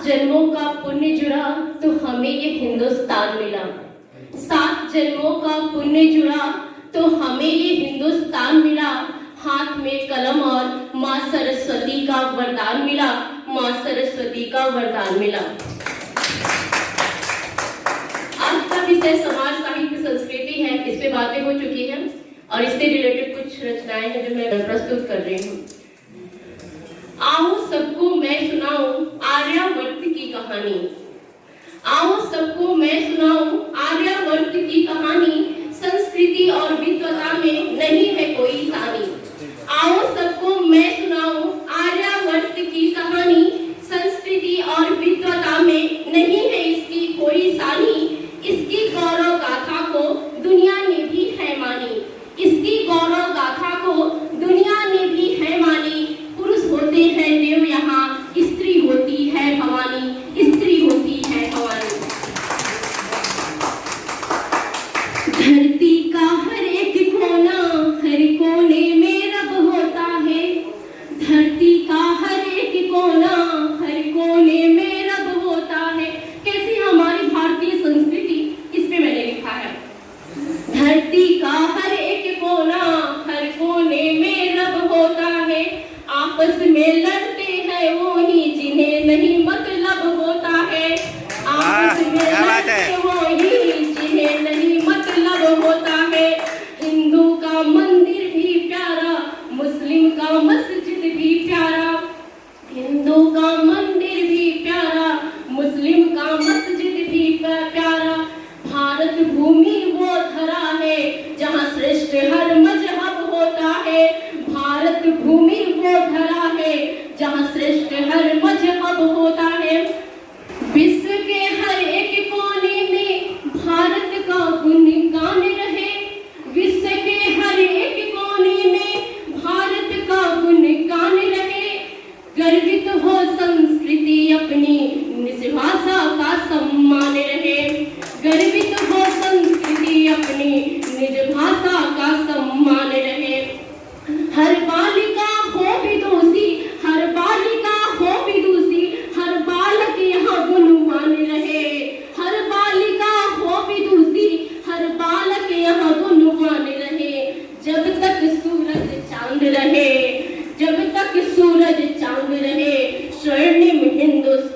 जन्मों का पुण्य जुड़ा तो हमें ये हिंदुस्तान मिला। 7 जन्मों का पुण्य जुड़ा तो हमें ये हिंदुस्तान मिला। हाथ में कलम और माँ सरस्वती का वरदान मिला, माँ सरस्वती का वरदान मिला। आज का विषय समाज साहित्य संस्कृति है। इस पे बातें हो चुकी हैं और इससे रिलेटेड कुछ रचनाएं हैं जो मैं प्रस्तुत कर रही हूँ। आओ सबको मैं सुनाऊं आर्यावर्त की कहानी। आओ सबको मैं सुनाऊं आर्यावर्त की कहानी। संस्कृति और विद्वता में नहीं है कोई सानी। आओ सबको मैं सुनाऊं आर्यावर्त की कहानी। संस्कृति और विद्वता में नहीं है इसकी कोई सानी। इसकी गौरव गाथा को दुनिया ने भी है मानी। इसकी गौरव गाथा को दुनिया ने भी है मानी। पुरुष होते हैं देव यहाँ, स्त्री होती है भवानी, स्त्री होती है भवानी। धरती का हर एक कोना, हर कोने में रब होता है। धरती का हर एक कोना, हर कोने में रब होता है। कैसी हमारी भारतीय संस्कृति, इस पे मैंने लिखा है। धरती का हर एक कोना, हर कोने में रब होता है। आपस में लड़ते हैं वो ही जिन्हें नहीं मतलब होता है। आपस में लड़ते वो ही जिन्हें नहीं मतलब होता है। हिंदू का मंदिर भी प्यारा, मुस्लिम का मस्जिद भी प्यारा। हिंदू का मंदिर भी प्यारा, मुस्लिम का मस्जिद भी प्यारा। भारत भूमि वो धरा है जहाँ श्रेष्ठ हर मजहब होता है। भारत भूमि वो धरा है जहाँ श्रेष्ठ हर मजहब होता है। विश्व के हर एक कोने में भारत का गुणगान रहे। विश्व के हर एक कोने में भारत का गुणगान रहे। गर्वित हो संस्कृति अपनी, निज भाषा का सम्मान रहे। गर्वित हो संस्कृति अपनी, निज भाषा का सम्मान रहे। हर बालिका हो विदुषी, हर बालिका हो विदुषी, हर बालक यहाँ गुणवान रहे। हर बालिका हो विदुषी, हर बालक यहाँ गुणवान रहे। जब तक सूरज चांद रहे, जब तक सूरज चांद रहे, स्वर्णिम हिंदुस्तान